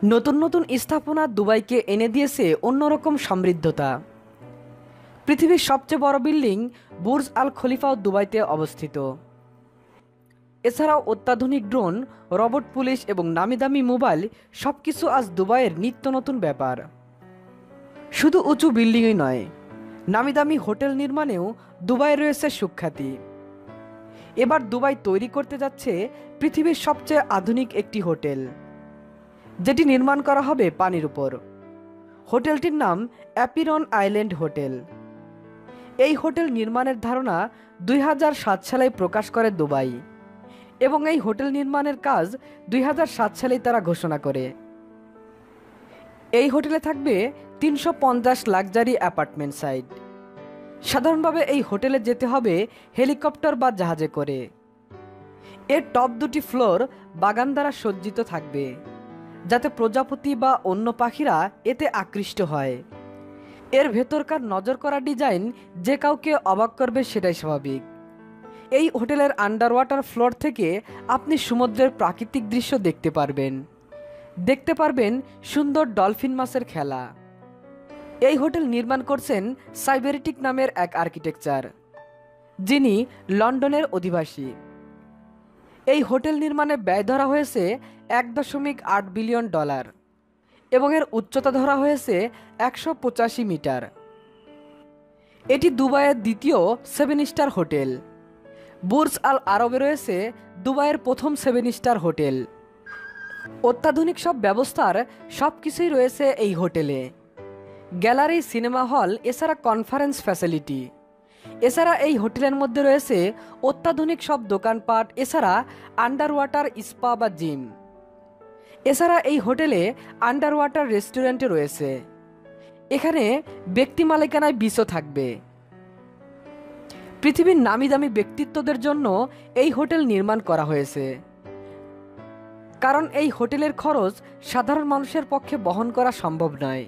নতুন নতুন স্থাপনা দুবাইকে এনে দিয়েছে অন্যরকম সমৃদ্ধতা। পৃথিবীর সবচেয়ে বড় বিল্ডিং বুর্জ আল খলিফাও দুবাইতে অবস্থিত। এছাড়াও অত্যাধুনিক ড্রোন, রোবট পুলিশ এবং নামিদামি মোবাইল সবকিছু আজ দুবাইয়ের নিত্য নতুন ব্যাপার। শুধু উঁচু বিল্ডিংই নয়, নামিদামি হোটেল নির্মাণেও দুবাই রয়েছে সুখ্যাতি। এবার দুবাই তৈরি করতে যাচ্ছে পৃথিবীর সবচেয়ে আধুনিক একটি হোটেল, যেটি নির্মাণ করা হবে পানির উপর। হোটেলটির নাম অ্যাপিরন আইল্যান্ড হোটেল। এই হোটেল নির্মাণের ধারণা 2007 সালে প্রকাশ করে দুবাই, এবং এই হোটেল নির্মাণের কাজ 2007 সালেই তারা ঘোষণা করে। এই হোটেলে থাকবে 350 লাক্সারি অ্যাপার্টমেন্ট সাইট। সাধারণভাবে এই হোটেলে যেতে হবে হেলিকপ্টার বা জাহাজে করে। এর টপ দুটি ফ্লোর বাগান দ্বারা সজ্জিত থাকবে, যাতে প্রজাপতি বা অন্য পাখিরা এতে আকৃষ্ট হয়। এর ভেতরকার নজর করা ডিজাইন যে কাউকে অবাক করবে সেটাই স্বাভাবিক। এই হোটেলের আন্ডার ওয়াটার ফ্লোর থেকে আপনি সমুদ্রের প্রাকৃতিক দৃশ্য দেখতে পারবেন সুন্দর ডলফিন মাছের খেলা। এই হোটেল নির্মাণ করছেন সাইবেরিটিক নামের এক আর্কিটেকচার, যিনি লন্ডনের অধিবাসী। এই হোটেল নির্মাণে ব্যয় ধরা হয়েছে $1.8 বিলিয়ন এবং এর উচ্চতা ধরা হয়েছে 185 মিটার। এটি দুবাইয়ের দ্বিতীয় 7 স্টার হোটেল। বুর্জ আল আরবে রয়েছে দুবাইয়ের প্রথম 7 স্টার হোটেল। অত্যাধুনিক সব ব্যবস্থার সব কিছুই রয়েছে এই হোটেলে। গ্যালারি, সিনেমা হল, এছাড়া কনফারেন্স ফ্যাসিলিটি। এছাড়া এই হোটেলের মধ্যে রয়েছে অত্যাধুনিক সব দোকানপাট, এছাড়া আন্ডার ওয়াটার স্পা বা জিম। এছাড়া এই হোটেলে আন্ডার ওয়াটার রেস্টুরেন্টে রয়েছে। এখানে ব্যক্তি মালিকানায় বিচও থাকবে। পৃথিবীর নামিদামি ব্যক্তিত্বদের জন্য এই হোটেল নির্মাণ করা হয়েছে, কারণ এই হোটেলের খরচ সাধারণ মানুষের পক্ষে বহন করা সম্ভব নয়।